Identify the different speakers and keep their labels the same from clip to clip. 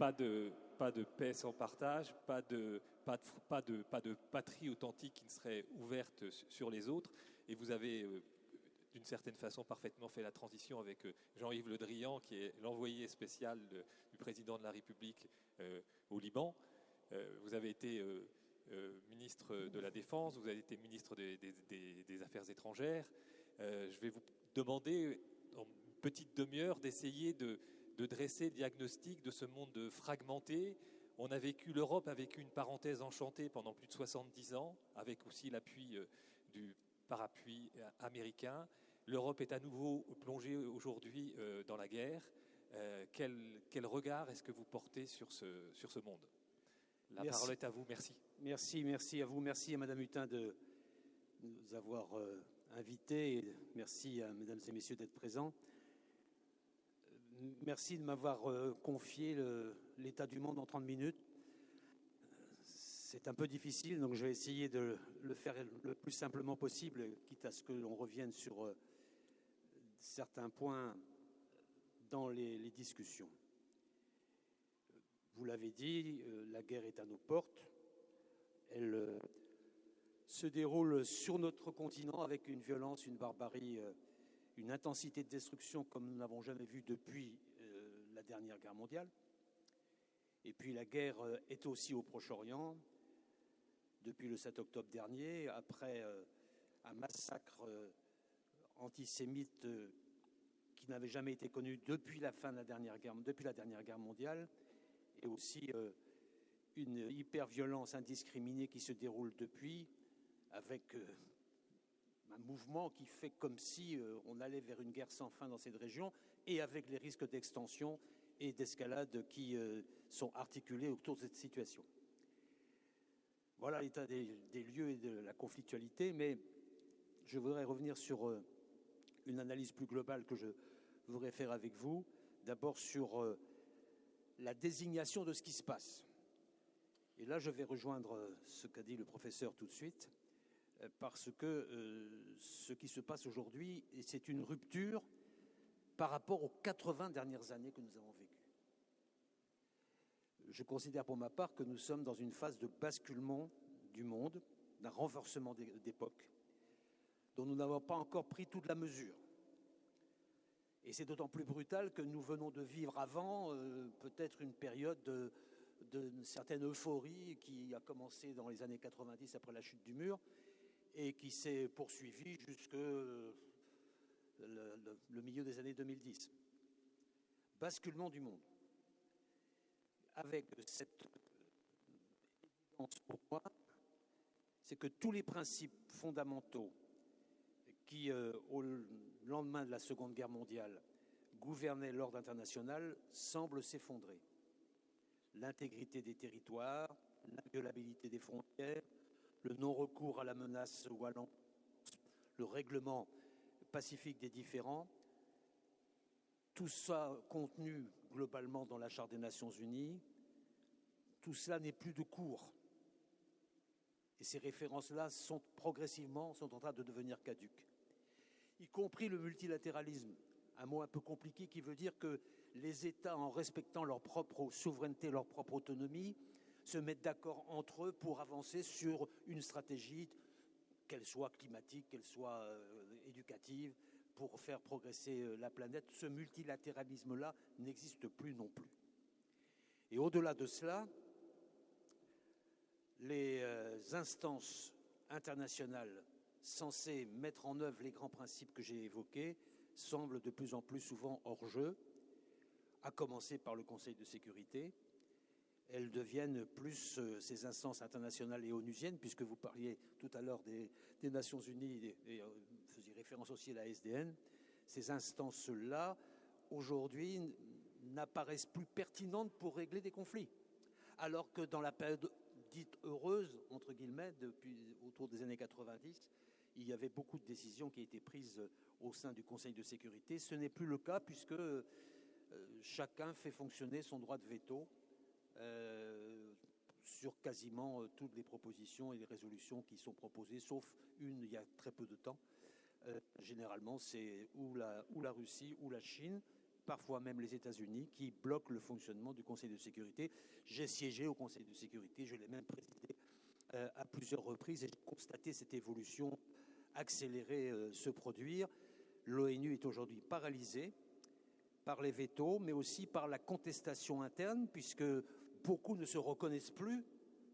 Speaker 1: pas de paix sans partage, pas de patrie authentique qui ne serait ouverte sur les autres. Et vous avez, d'une certaine façon, parfaitement fait la transition avec Jean-Yves Le Drian, qui est l'envoyé spécial du président de la République au Liban. Vous avez été ministre de la Défense, vous avez été ministre des Affaires étrangères. Je vais vous demander, en une petite demi-heure, d'essayer de dresser le diagnostic de ce monde fragmenté. L'Europe a vécu une parenthèse enchantée pendant plus de 70 ans, avec aussi l'appui du parapluie américain. L'Europe est à nouveau plongée aujourd'hui dans la guerre. Quel regard est-ce que vous portez sur ce monde ? La parole est à vous, merci.
Speaker 2: Merci à vous, merci à Madame Hutin de nous avoir invités, et merci à Mesdames et Messieurs d'être présents. Merci de m'avoir confié l'état du monde en 30 minutes. C'est un peu difficile, donc je vais essayer de le faire le plus simplement possible, quitte à ce que l'on revienne sur certains points dans les discussions. Vous l'avez dit, la guerre est à nos portes. Elle se déroule sur notre continent avec une violence, une barbarie, une intensité de destruction comme nous n'avons jamais vu depuis la dernière guerre mondiale. Et puis la guerre est aussi au Proche-Orient. Depuis le 7 octobre dernier, après un massacre antisémite qui n'avait jamais été connu depuis la dernière guerre mondiale, et aussi une hyper-violence indiscriminée qui se déroule depuis, avec un mouvement qui fait comme si on allait vers une guerre sans fin dans cette région, et avec les risques d'extension et d'escalade qui sont articulés autour de cette situation. Voilà l'état des lieux et de la conflictualité, mais je voudrais revenir sur une analyse plus globale que je voudrais faire avec vous. D'abord sur la désignation de ce qui se passe. Et là, je vais rejoindre ce qu'a dit le professeur tout de suite, parce que ce qui se passe aujourd'hui, c'est une rupture par rapport aux 80 dernières années que nous avons vécues. Je considère pour ma part que nous sommes dans une phase de basculement du monde, d'un renversement d'époque, dont nous n'avons pas encore pris toute la mesure. Et c'est d'autant plus brutal que nous venons de vivre avant peut-être une période de certaine euphorie qui a commencé dans les années 90 après la chute du mur et qui s'est poursuivie jusque le milieu des années 2010. Basculement du monde. Avec cette évidence pour moi, c'est que tous les principes fondamentaux qui, au lendemain de la Seconde Guerre mondiale, gouvernaient l'ordre international semblent s'effondrer. L'intégrité des territoires, l'inviolabilité des frontières, le non-recours à la menace ou à l'emprise, le règlement pacifique des différends, tout ça contenu globalement dans la Charte des Nations Unies, tout cela n'est plus de cours. Et ces références-là sont en train de devenir caduques. Y compris le multilatéralisme, un mot un peu compliqué qui veut dire que les États, en respectant leur propre souveraineté, leur propre autonomie, se mettent d'accord entre eux pour avancer sur une stratégie, qu'elle soit climatique, qu'elle soit éducative, pour faire progresser la planète. Ce multilatéralisme-là n'existe plus non plus. Et au-delà de cela, les instances internationales censées mettre en œuvre les grands principes que j'ai évoqués semblent de plus en plus souvent hors jeu, à commencer par le Conseil de sécurité. Elles deviennent plus ces instances internationales et onusiennes, puisque vous parliez tout à l'heure des Nations Unies et faisiez référence aussi à la SDN. Ces instances-là, aujourd'hui, n'apparaissent plus pertinentes pour régler des conflits. Alors que dans la période dite heureuse, entre guillemets, depuis autour des années 90, il y avait beaucoup de décisions qui étaient prises au sein du Conseil de sécurité. Ce n'est plus le cas puisque chacun fait fonctionner son droit de veto sur quasiment toutes les propositions et les résolutions qui sont proposées, sauf une il y a très peu de temps. Généralement, c'est ou la Russie ou la Chine parfois même les États-Unis, qui bloquent le fonctionnement du Conseil de sécurité. J'ai siégé au Conseil de sécurité, je l'ai même présidé à plusieurs reprises et j'ai constaté cette évolution accélérée se produire. L'ONU est aujourd'hui paralysée par les vétos, mais aussi par la contestation interne, puisque beaucoup ne se reconnaissent plus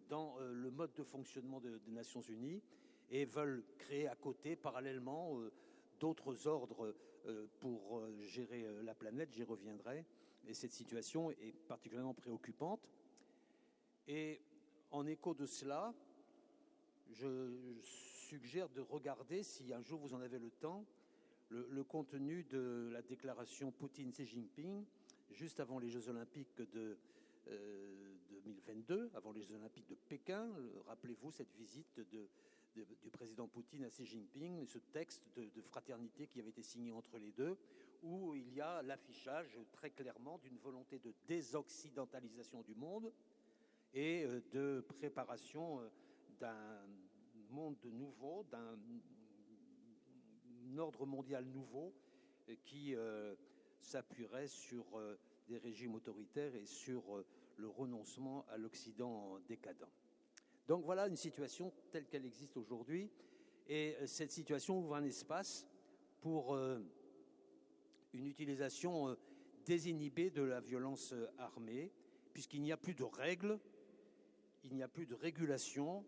Speaker 2: dans le mode de fonctionnement des Nations Unies et veulent créer à côté, parallèlement, d'autres ordres pour gérer la planète. J'y reviendrai. Et cette situation est particulièrement préoccupante. Et en écho de cela, je suggère de regarder, si un jour vous en avez le temps, le contenu de la déclaration Poutine-Xi Jinping juste avant les Jeux Olympiques de 2022, avant les Jeux Olympiques de Pékin. Rappelez-vous cette visite du président Poutine à Xi Jinping, ce texte de fraternité qui avait été signé entre les deux, où il y a l'affichage très clairement d'une volonté de désoccidentalisation du monde et de préparation d'un monde nouveau, d'un ordre mondial nouveau qui s'appuierait sur des régimes autoritaires et sur le renoncement à l'Occident décadent. Donc voilà une situation telle qu'elle existe aujourd'hui, et cette situation ouvre un espace pour une utilisation désinhibée de la violence armée, puisqu'il n'y a plus de règles, il n'y a plus de régulation,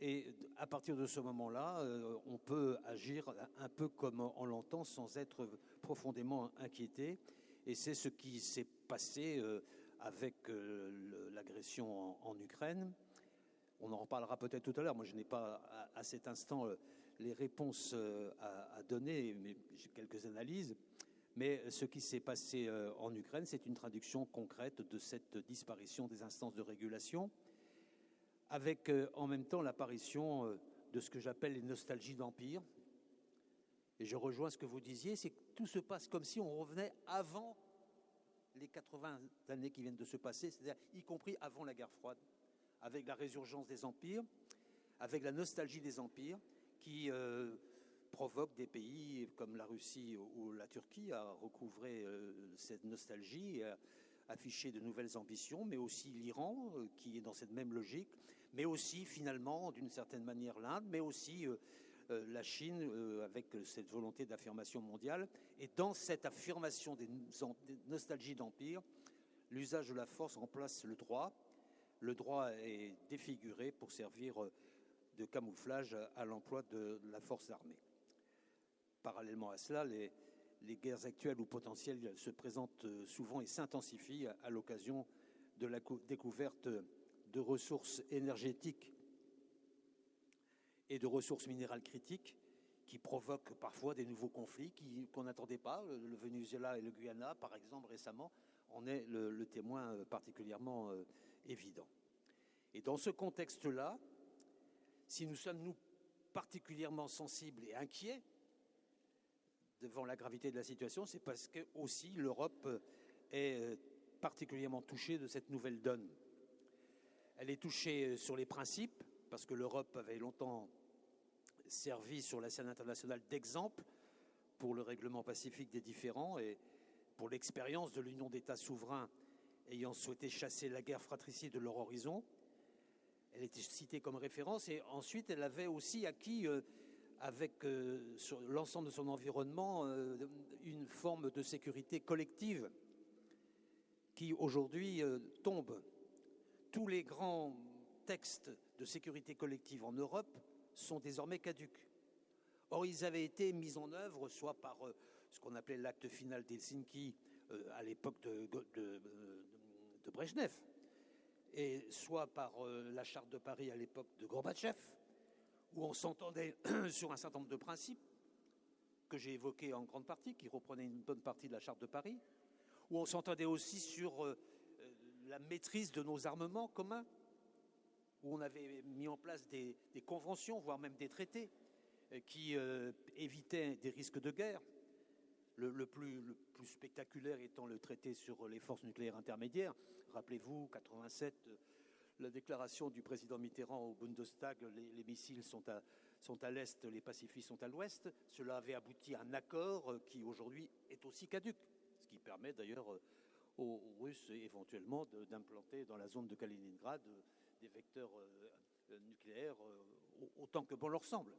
Speaker 2: et à partir de ce moment-là, on peut agir un peu comme on l'entend sans être profondément inquiété. Et c'est ce qui s'est passé avec l'agression en Ukraine. On en reparlera peut-être tout à l'heure. Moi, je n'ai pas à cet instant les réponses à donner, mais j'ai quelques analyses. Mais ce qui s'est passé en Ukraine, c'est une traduction concrète de cette disparition des instances de régulation, avec en même temps l'apparition de ce que j'appelle les nostalgies d'empire. Et je rejoins ce que vous disiez, c'est que tout se passe comme si on revenait avant les 80 années qui viennent de se passer, c'est-à-dire y compris avant la guerre froide, avec la résurgence des empires, avec la nostalgie des empires qui provoque des pays comme la Russie ou la Turquie à recouvrer cette nostalgie et à afficher de nouvelles ambitions, mais aussi l'Iran qui est dans cette même logique, mais aussi finalement d'une certaine manière l'Inde, mais aussi la Chine avec cette volonté d'affirmation mondiale. Et dans cette affirmation des nostalgies d'empire, l'usage de la force remplace le droit. Le droit est défiguré pour servir de camouflage à l'emploi de la force armée. Parallèlement à cela, les guerres actuelles ou potentielles se présentent souvent et s'intensifient à l'occasion de la découverte de ressources énergétiques et de ressources minérales critiques qui provoquent parfois des nouveaux conflits qu'on n'attendait pas. Le Venezuela et le Guyana, par exemple, récemment, en est le témoin particulièrement évident. Et dans ce contexte-là, si nous sommes, nous, particulièrement sensibles et inquiets devant la gravité de la situation, c'est parce que aussi l'Europe est particulièrement touchée de cette nouvelle donne. Elle est touchée sur les principes, parce que l'Europe avait longtemps servi sur la scène internationale d'exemple pour le règlement pacifique des différends et pour l'expérience de l'union d'États souverains ayant souhaité chasser la guerre fratricide de leur horizon. Elle était citée comme référence et ensuite elle avait aussi acquis avec sur l'ensemble de son environnement une forme de sécurité collective qui aujourd'hui tombe. Tous les grands textes de sécurité collective en Europe sont désormais caducs. Or, ils avaient été mis en œuvre soit par ce qu'on appelait l'acte final d'Helsinki à l'époque de Brejnev, et soit par la charte de Paris à l'époque de Gorbatchev, où on s'entendait sur un certain nombre de principes que j'ai évoqués en grande partie, qui reprenaient une bonne partie de la charte de Paris, où on s'entendait aussi sur la maîtrise de nos armements communs, où on avait mis en place des conventions, voire même des traités, qui évitaient des risques de guerre. Le plus spectaculaire étant le traité sur les forces nucléaires intermédiaires. Rappelez-vous, 87, la déclaration du président Mitterrand au Bundestag, les missiles sont à l'est, les pacifistes sont à l'ouest. Cela avait abouti à un accord qui aujourd'hui est aussi caduc, ce qui permet d'ailleurs aux Russes éventuellement d'implanter dans la zone de Kaliningrad des vecteurs nucléaires autant que bon leur semble.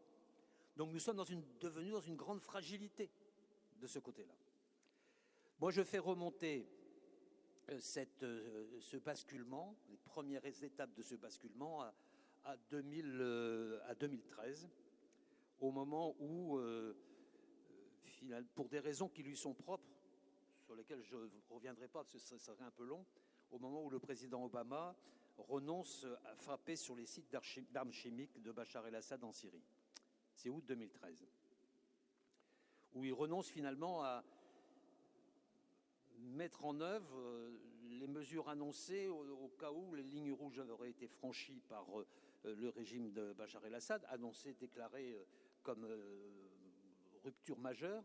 Speaker 2: Donc nous sommes devenus dans une grande fragilité de ce côté-là. Moi, je fais remonter ce basculement, les premières étapes de ce basculement à 2013, au moment où, pour des raisons qui lui sont propres, sur lesquelles je ne reviendrai pas parce que ça serait un peu long, au moment où le président Obama renonce à frapper sur les sites d'armes chimiques de Bachar el-Assad en Syrie. C'est août 2013. Où il renonce finalement à mettre en œuvre les mesures annoncées au cas où les lignes rouges auraient été franchies par le régime de Bachar el-Assad, annoncées, déclarées comme rupture majeure,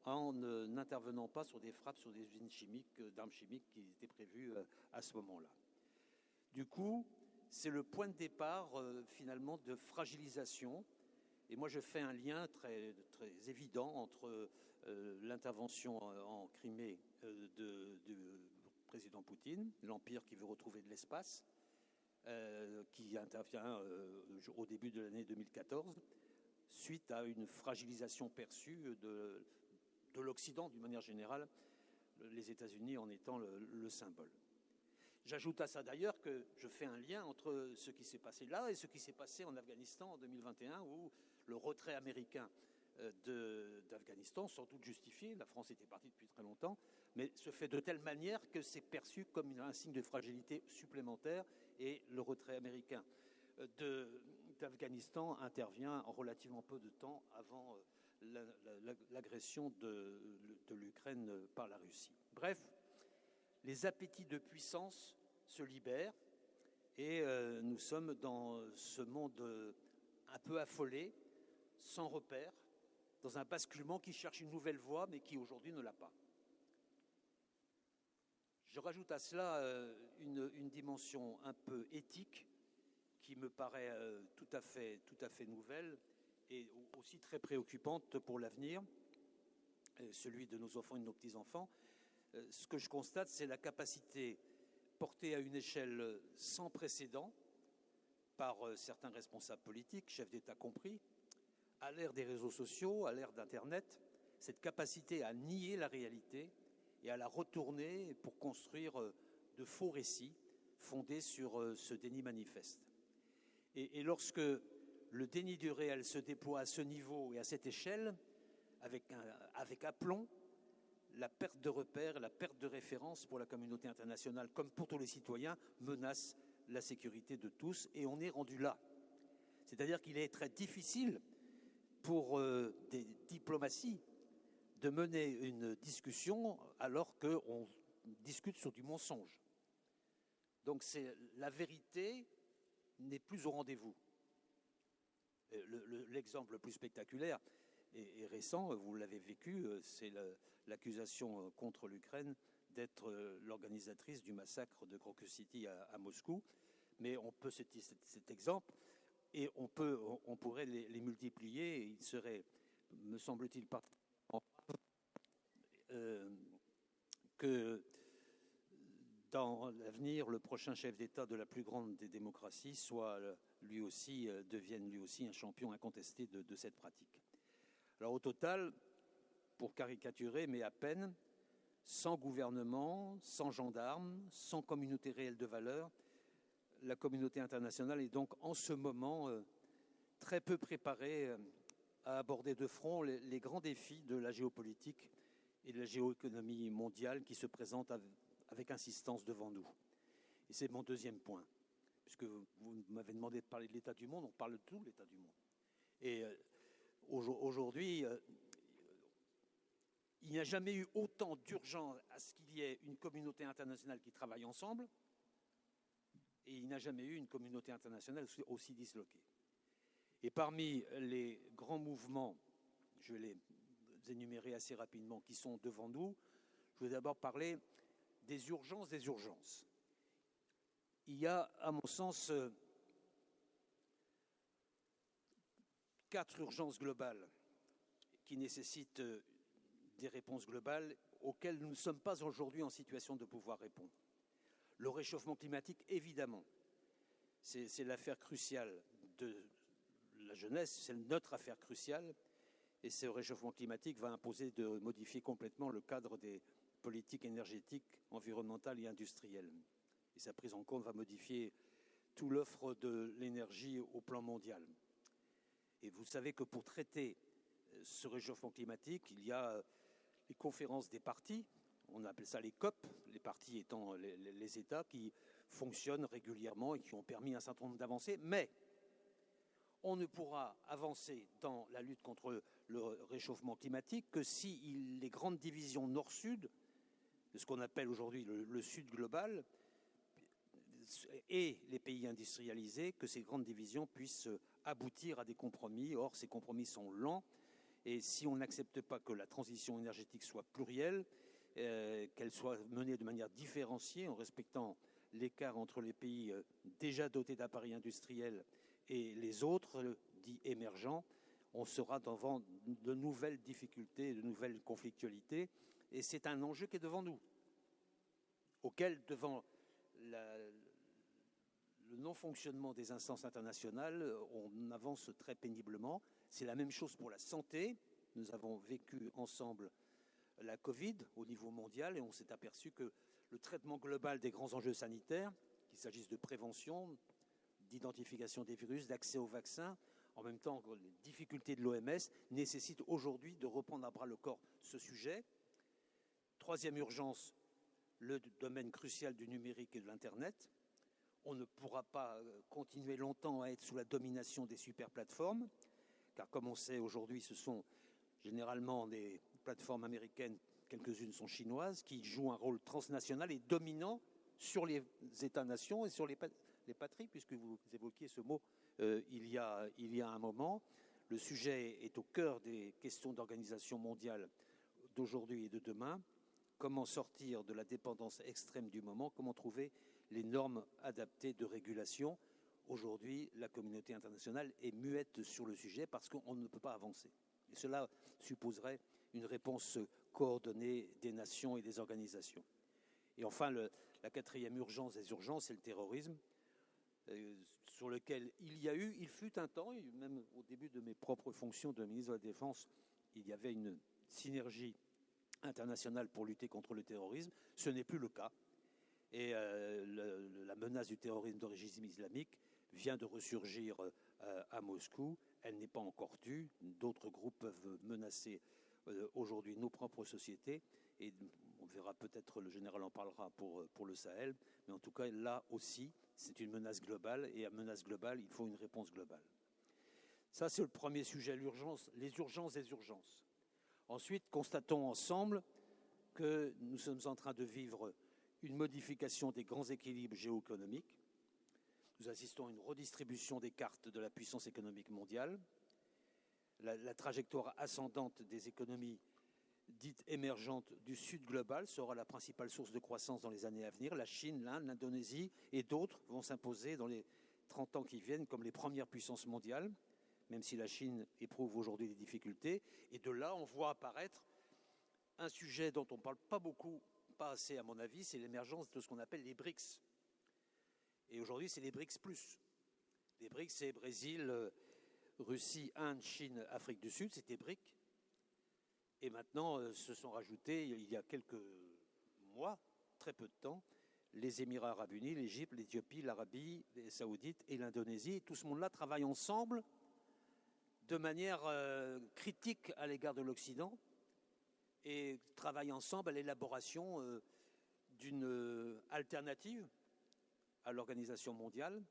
Speaker 2: en n'intervenant pas sur des frappes sur des usines chimiques, d'armes chimiques qui étaient prévues à ce moment-là. Du coup, c'est le point de départ finalement de fragilisation. Et moi, je fais un lien très, très évident entre l'intervention en Crimée du président Poutine, l'empire qui veut retrouver de l'espace, qui intervient au début de l'année 2014, suite à une fragilisation perçue de l'Occident, d'une manière générale, les États-Unis en étant le symbole. J'ajoute à ça d'ailleurs que je fais un lien entre ce qui s'est passé là et ce qui s'est passé en Afghanistan en 2021, où le retrait américain d'Afghanistan, sans doute justifié, la France était partie depuis très longtemps, mais se fait de telle manière que c'est perçu comme un signe de fragilité supplémentaire, et le retrait américain d'Afghanistan intervient en relativement peu de temps avant l'agression de l'Ukraine par la Russie. Bref, les appétits de puissance se libèrent et nous sommes dans ce monde un peu affolé, sans repère, dans un basculement qui cherche une nouvelle voie mais qui aujourd'hui ne l'a pas. Je rajoute à cela une dimension un peu éthique qui me paraît tout à fait nouvelle et aussi très préoccupante pour l'avenir, celui de nos enfants et de nos petits-enfants. Ce que je constate, c'est la capacité portée à une échelle sans précédent par certains responsables politiques, chefs d'État compris, à l'ère des réseaux sociaux, à l'ère d'Internet, cette capacité à nier la réalité et à la retourner pour construire de faux récits fondés sur ce déni manifeste. Et lorsque le déni du réel se déploie à ce niveau et à cette échelle, avec aplomb, la perte de repères, la perte de référence pour la communauté internationale, comme pour tous les citoyens, menace la sécurité de tous. Et on est rendu là. C'est-à-dire qu'il est très difficile pour des diplomaties de mener une discussion alors qu'on discute sur du mensonge. Donc la vérité n'est plus au rendez-vous. L'exemple le plus spectaculaire et récent, vous l'avez vécu, c'est l'accusation contre l'Ukraine d'être l'organisatrice du massacre de Crocus City à Moscou. Mais on peut cet exemple, et on pourrait les multiplier. Il serait, me semble-t-il, que dans l'avenir, le prochain chef d'État de la plus grande des démocraties devienne lui aussi un champion incontesté de cette pratique. Alors au total, pour caricaturer, mais à peine, sans gouvernement, sans gendarmes, sans communauté réelle de valeurs, la communauté internationale est donc en ce moment très peu préparée à aborder de front les grands défis de la géopolitique et de la géoéconomie mondiale qui se présentent avec insistance devant nous. Et c'est mon deuxième point. Puisque vous m'avez demandé de parler de l'état du monde, on parle de tout l'état du monde. Et aujourd'hui, il n'y a jamais eu autant d'urgence à ce qu'il y ait une communauté internationale qui travaille ensemble, et il n'y a jamais eu une communauté internationale aussi disloquée. Et parmi les grands mouvements, je vais les énumérer assez rapidement, qui sont devant nous, je vais d'abord parler des urgences. Il y a, à mon sens, 4 urgences globales qui nécessitent des réponses globales auxquelles nous ne sommes pas aujourd'hui en situation de pouvoir répondre. Le réchauffement climatique, évidemment, c'est l'affaire cruciale de la jeunesse, c'est notre affaire cruciale, et ce réchauffement climatique va imposer de modifier complètement le cadre des politiques énergétiques, environnementales et industrielles. Et sa prise en compte va modifier toute l'offre de l'énergie au plan mondial. Et vous savez que pour traiter ce réchauffement climatique, il y a les conférences des parties, on appelle ça les COP, les parties étant les États qui fonctionnent régulièrement et qui ont permis un certain nombre d'avancées, mais on ne pourra avancer dans la lutte contre le réchauffement climatique que si les grandes divisions nord-sud, ce qu'on appelle aujourd'hui le sud global, et les pays industrialisés, que ces grandes divisions puissent aboutir à des compromis. Or, ces compromis sont lents, et si on n'accepte pas que la transition énergétique soit plurielle, qu'elle soit menée de manière différenciée en respectant l'écart entre les pays déjà dotés d'appareils industriels et les autres, dits émergents, on sera devant de nouvelles difficultés, de nouvelles conflictualités. Et c'est un enjeu qui est devant nous, auquel, devant le non-fonctionnement des instances internationales, on avance très péniblement. C'est la même chose pour la santé. Nous avons vécu ensemble la Covid au niveau mondial et on s'est aperçu que le traitement global des grands enjeux sanitaires, qu'il s'agisse de prévention, d'identification des virus, d'accès aux vaccins, en même temps que les difficultés de l'OMS, nécessitent aujourd'hui de reprendre à bras le corps ce sujet. Troisième urgence, le domaine crucial du numérique et de l'Internet. On ne pourra pas continuer longtemps à être sous la domination des super plateformes, car comme on sait aujourd'hui, ce sont généralement des plateformes américaines, quelques-unes sont chinoises, qui jouent un rôle transnational et dominant sur les États-nations et sur les patries, puisque vous évoquiez ce mot il y a un moment. Le sujet est au cœur des questions d'organisation mondiale d'aujourd'hui et de demain. Comment sortir de la dépendance extrême du moment? Comment trouver les normes adaptées de régulation? Aujourd'hui, la communauté internationale est muette sur le sujet parce qu'on ne peut pas avancer. Et cela supposerait une réponse coordonnée des nations et des organisations. Et enfin, la quatrième urgence des urgences, c'est le terrorisme, sur lequel il fut un temps, et même au début de mes propres fonctions de ministre de la Défense, il y avait une synergie internationale pour lutter contre le terrorisme. Ce n'est plus le cas. Et la menace du terrorisme d'origine islamique vient de ressurgir à Moscou. Elle n'est pas encore tue. D'autres groupes peuvent menacer aujourd'hui nos propres sociétés. Et on verra peut-être, le général en parlera pour le Sahel. Mais en tout cas, là aussi, c'est une menace globale. Et à menace globale, il faut une réponse globale. Ça, c'est le premier sujet, l'urgence, les urgences des urgences. Ensuite, constatons ensemble que nous sommes en train de vivre une modification des grands équilibres géoéconomiques. Nous assistons à une redistribution des cartes de la puissance économique mondiale. La trajectoire ascendante des économies dites émergentes du sud global sera la principale source de croissance dans les années à venir. La Chine, l'Inde, l'Indonésie et d'autres vont s'imposer dans les 30 ans qui viennent comme les premières puissances mondiales, même si la Chine éprouve aujourd'hui des difficultés. Et de là, on voit apparaître un sujet dont on ne parle pas beaucoup, pas assez à mon avis, c'est l'émergence de ce qu'on appelle les BRICS. Et aujourd'hui, c'est les BRICS+. Les BRICS, c'est Brésil, Russie, Inde, Chine, Afrique du Sud, c'était BRIC. Et maintenant, se sont rajoutés, il y a quelques mois, très peu de temps, les Émirats arabes unis, l'Égypte, l'Éthiopie, l'Arabie saoudite et l'Indonésie. Et tout ce monde-là travaille ensemble de manière critique à l'égard de l'Occident et travaille ensemble à l'élaboration d'une alternative à l'organisation mondiale,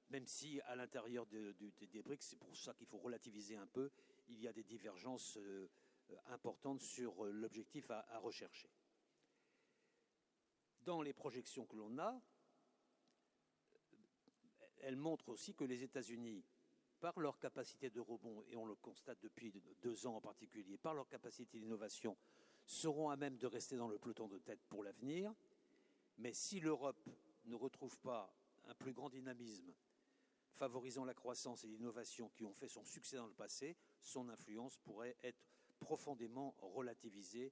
Speaker 2: même si à l'intérieur des BRICS, c'est pour ça qu'il faut relativiser un peu, il y a des divergences importantes sur l'objectif à rechercher. Dans les projections que l'on a, elles montrent aussi que les États-Unis, par leur capacité de rebond, et on le constate depuis 2 ans en particulier, par leur capacité d'innovation, seront à même de rester dans le peloton de tête pour l'avenir. Mais si l'Europe ne retrouve pas un plus grand dynamisme favorisant la croissance et l'innovation qui ont fait son succès dans le passé, son influence pourrait être profondément relativisée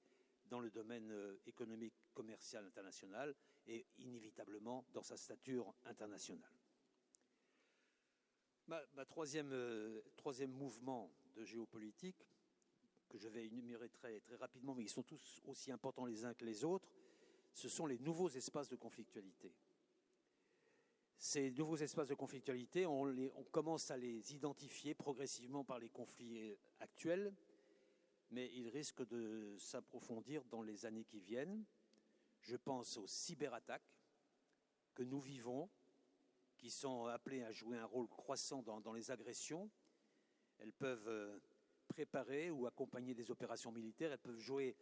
Speaker 2: dans le domaine économique, commercial, international et inévitablement dans sa stature internationale. Ma troisième mouvement de géopolitique, que je vais énumérer très, très rapidement, mais ils sont tous aussi importants les uns que les autres, ce sont les nouveaux espaces de conflictualité. Ces nouveaux espaces de conflictualité, on commence à les identifier progressivement par les conflits actuels, mais ils risquent de s'approfondir dans les années qui viennent. Je pense aux cyberattaques que nous vivons, qui sont appelées à jouer un rôle croissant dans les agressions. Elles peuvent préparer ou accompagner des opérations militaires, elles peuvent jouer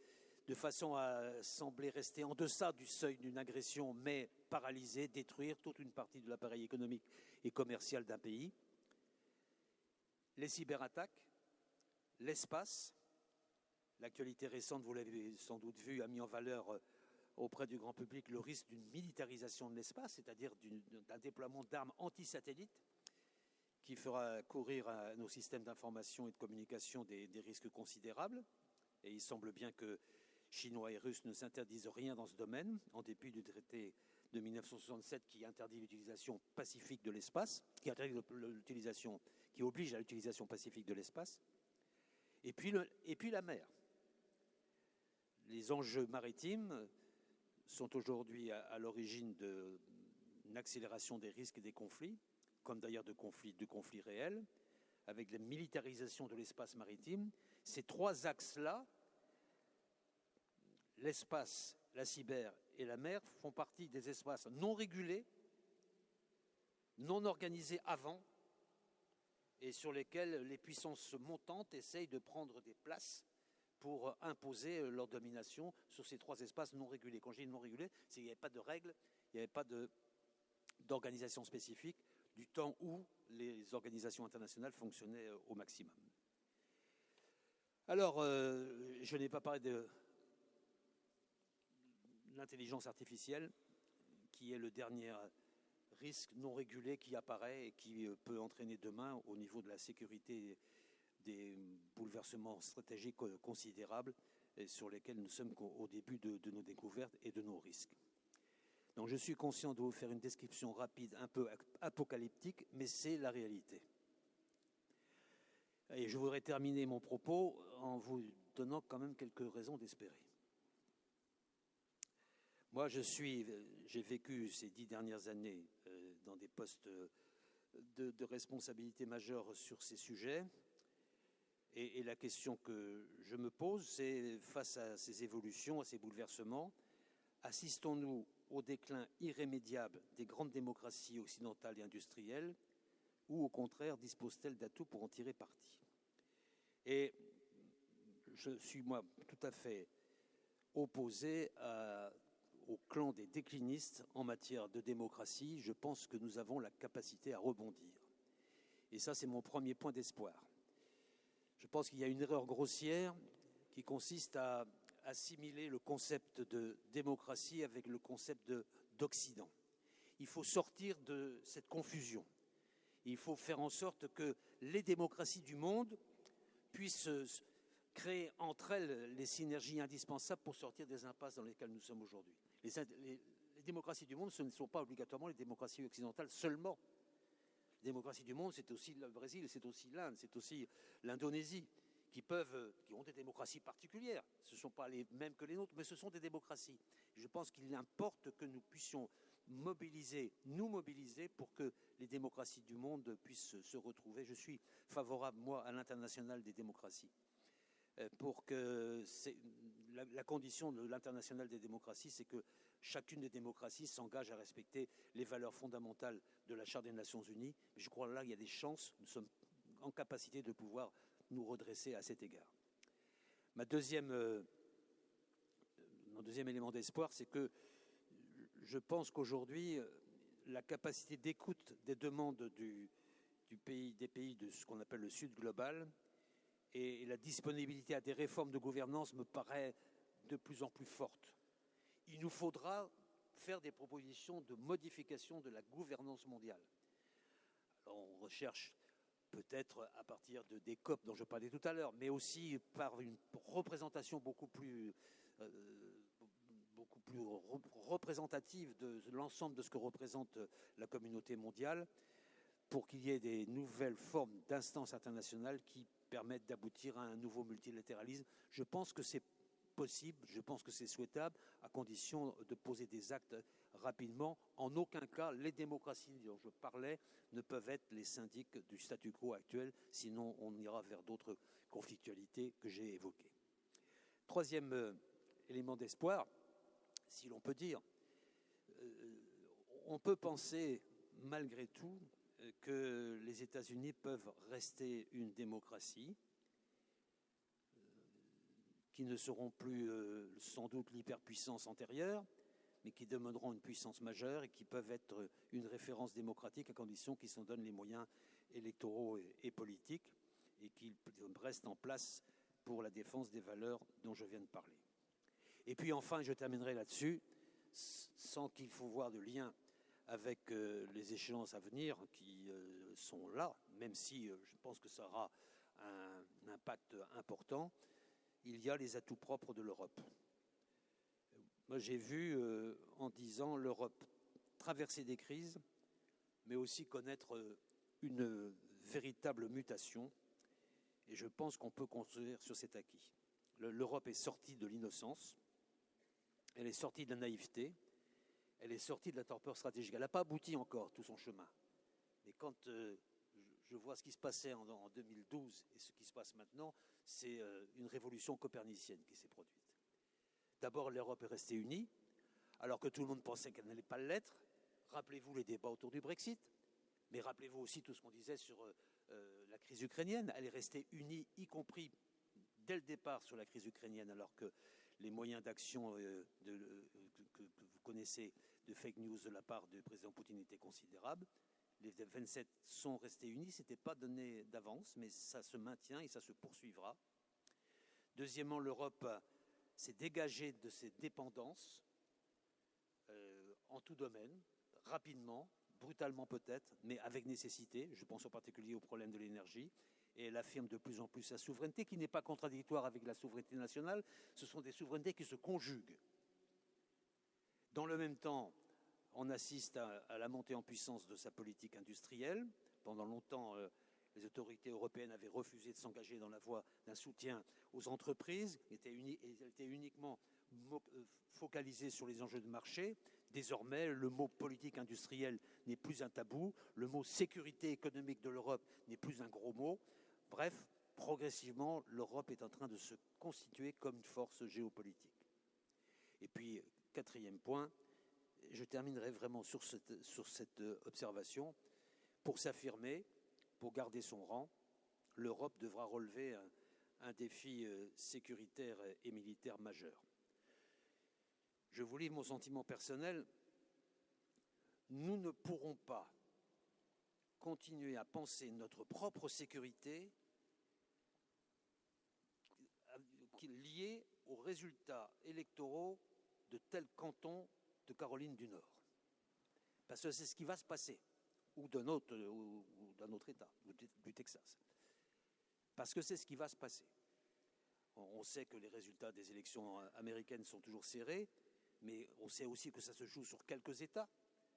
Speaker 2: de façon à sembler rester en deçà du seuil d'une agression, mais paralyser, détruire toute une partie de l'appareil économique et commercial d'un pays. Les cyberattaques, l'espace. L'actualité récente, vous l'avez sans doute vu, a mis en valeur auprès du grand public le risque d'une militarisation de l'espace, c'est-à-dire d'un déploiement d'armes antisatellites qui fera courir à nos systèmes d'information et de communication des risques considérables. Et il semble bien que Chinois et Russes ne s'interdisent rien dans ce domaine, en dépit du traité de 1967 qui interdit l'utilisation pacifique de l'espace, qui oblige à l'utilisation pacifique de l'espace. Et puis la mer. Les enjeux maritimes sont aujourd'hui à l'origine d'une accélération des risques et des conflits, comme d'ailleurs de conflits réels, avec la militarisation de l'espace maritime. Ces trois axes-là, l'espace, la cyber et la mer, font partie des espaces non régulés, non organisés avant, et sur lesquels les puissances montantes essayent de prendre des places pour imposer leur domination sur ces trois espaces non régulés. Quand je dis non régulés, c'est qu'il n'y avait pas de règles, il n'y avait pas d'organisation spécifique, du temps où les organisations internationales fonctionnaient au maximum. Alors, je n'ai pas parlé de l'intelligence artificielle, qui est le dernier risque non régulé qui apparaît et qui peut entraîner demain, au niveau de la sécurité, des bouleversements stratégiques considérables et sur lesquels nous sommes au début de nos découvertes et de nos risques. Donc je suis conscient de vous faire une description rapide, un peu apocalyptique, mais c'est la réalité. Et je voudrais terminer mon propos en vous donnant quand même quelques raisons d'espérer. Moi, j'ai vécu ces 10 dernières années dans des postes de responsabilité majeure sur ces sujets. Et la question que je me pose, c'est face à ces évolutions, à ces bouleversements, assistons-nous au déclin irrémédiable des grandes démocraties occidentales et industrielles, ou au contraire disposent-elles d'atouts pour en tirer parti? Et je suis, moi, tout à fait opposé au clan des déclinistes en matière de démocratie. Je pense que nous avons la capacité à rebondir. Et ça, c'est mon premier point d'espoir. Je pense qu'il y a une erreur grossière qui consiste à assimiler le concept de démocratie avec le concept d'Occident. Il faut sortir de cette confusion. Il faut faire en sorte que les démocraties du monde puissent créer entre elles les synergies indispensables pour sortir des impasses dans lesquelles nous sommes aujourd'hui. Les démocraties du monde, ce ne sont pas obligatoirement les démocraties occidentales seulement. Les démocraties du monde, c'est aussi le Brésil, c'est aussi l'Inde, c'est aussi l'Indonésie, qui ont des démocraties particulières. Ce ne sont pas les mêmes que les nôtres, mais ce sont des démocraties. Je pense qu'il importe que nous puissions nous mobiliser pour que les démocraties du monde puissent se retrouver. Je suis favorable, moi, à l'international des démocraties. Pour que la condition de l'international des démocraties, c'est que chacune des démocraties s'engage à respecter les valeurs fondamentales de la Charte des Nations Unies. Mais je crois que là, il y a des chances, nous sommes en capacité de pouvoir nous redresser à cet égard. Mon deuxième élément d'espoir, c'est que je pense qu'aujourd'hui, la capacité d'écoute des demandes des pays de ce qu'on appelle le Sud global et la disponibilité à des réformes de gouvernance me paraît de plus en plus forte. Il nous faudra faire des propositions de modification de la gouvernance mondiale. Alors, on recherche peut-être à partir des COP dont je parlais tout à l'heure, mais aussi par une représentation beaucoup plus beaucoup plus représentative de l'ensemble de ce que représente la communauté mondiale, pour qu'il y ait des nouvelles formes d'instances internationales qui permettent d'aboutir à un nouveau multilatéralisme. Je pense que c'est possible, je pense que c'est souhaitable, à condition de poser des actes rapidement. En aucun cas, les démocraties dont je parlais ne peuvent être les syndics du statu quo actuel, sinon on ira vers d'autres conflictualités que j'ai évoquées. Troisième élément d'espoir, si l'on peut dire, on peut penser malgré tout que les États-Unis peuvent rester une démocratie, qui ne seront plus sans doute l'hyperpuissance antérieure, mais qui demeureront une puissance majeure et qui peuvent être une référence démocratique à condition qu'ils s'en donnent les moyens électoraux et politiques et qu'ils restent en place pour la défense des valeurs dont je viens de parler. Et puis enfin, je terminerai là-dessus, sans qu'il faut voir de lien avec les échéances à venir qui sont là, même si je pense que ça aura un impact important. Il y a les atouts propres de l'Europe. Moi, j'ai vu, en 10 ans, l'Europe traverser des crises, mais aussi connaître une véritable mutation. Et je pense qu'on peut construire sur cet acquis. L'Europe est sortie de l'innocence, elle est sortie de la naïveté, elle est sortie de la torpeur stratégique. Elle n'a pas abouti encore tout son chemin. Mais quand je vois ce qui se passait en 2012 et ce qui se passe maintenant, c'est une révolution copernicienne qui s'est produite. D'abord, l'Europe est restée unie, alors que tout le monde pensait qu'elle n'allait pas l'être. Rappelez-vous les débats autour du Brexit, mais rappelez-vous aussi tout ce qu'on disait sur la crise ukrainienne. Elle est restée unie, y compris dès le départ sur la crise ukrainienne, alors que les moyens d'action que vous connaissez de fake news de la part du président Poutine étaient considérables. Les 27 sont restés unis, ce n'était pas donné d'avance, mais ça se maintient et ça se poursuivra. Deuxièmement, l'Europe s'est dégagée de ses dépendances en tout domaine, rapidement, brutalement peut-être, mais avec nécessité. Je pense en particulier au problème de l'énergie. Et elle affirme de plus en plus sa souveraineté, qui n'est pas contradictoire avec la souveraineté nationale. Ce sont des souverainetés qui se conjuguent. Dans le même temps, on assiste à la montée en puissance de sa politique industrielle. Pendant longtemps, les autorités européennes avaient refusé de s'engager dans la voie d'un soutien aux entreprises. Elles étaient uniquement focalisées sur les enjeux de marché. Désormais, le mot politique industrielle n'est plus un tabou. Le mot sécurité économique de l'Europe n'est plus un gros mot. Bref, progressivement, l'Europe est en train de se constituer comme une force géopolitique. Et puis, quatrième point, je terminerai vraiment sur cette observation. Pour s'affirmer, pour garder son rang, l'Europe devra relever un défi sécuritaire et militaire majeur. Je vous livre mon sentiment personnel. Nous ne pourrons pas continuer à penser notre propre sécurité liée aux résultats électoraux de tel canton de Caroline du Nord. Parce que c'est ce qui va se passer, ou d'un autre État, du Texas. Parce que c'est ce qui va se passer. On sait que les résultats des élections américaines sont toujours serrés, mais on sait aussi que ça se joue sur quelques États.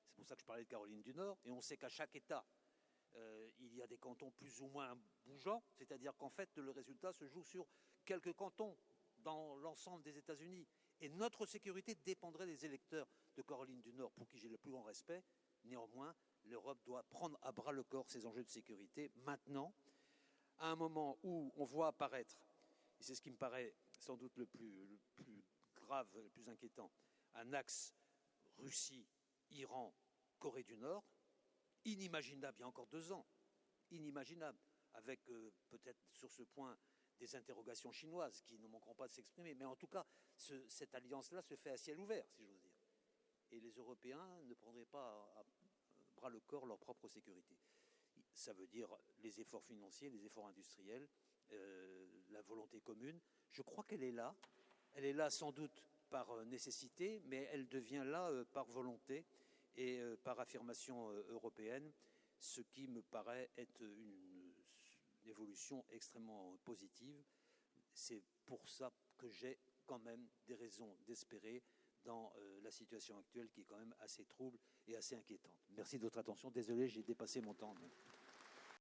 Speaker 2: C'est pour ça que je parlais de Caroline du Nord. Et on sait qu'à chaque État, il y a des cantons plus ou moins bougeants, c'est-à-dire qu'en fait, le résultat se joue sur quelques cantons dans l'ensemble des États-Unis. Et notre sécurité dépendrait des électeurs de Caroline du Nord, pour qui j'ai le plus grand respect. Néanmoins, l'Europe doit prendre à bras le corps ces enjeux de sécurité maintenant, à un moment où on voit apparaître, et c'est ce qui me paraît sans doute le plus grave, le plus inquiétant, un axe Russie, Iran, Corée du Nord, inimaginable il y a encore 2 ans, inimaginable, avec peut-être sur ce point des interrogations chinoises qui ne manqueront pas de s'exprimer. Mais en tout cas, cette alliance-là se fait à ciel ouvert, si j'ose dire. Et les Européens ne prendraient pas à bras le corps leur propre sécurité. Ça veut dire les efforts financiers, les efforts industriels, la volonté commune. Je crois qu'elle est là. Elle est là sans doute par nécessité, mais elle devient là par volonté et par affirmation européenne, ce qui me paraît être une évolution extrêmement positive. C'est pour ça que j'ai quand même des raisons d'espérer dans la situation actuelle qui est quand même assez trouble et assez inquiétante. Merci de votre attention. Désolé, j'ai dépassé mon temps.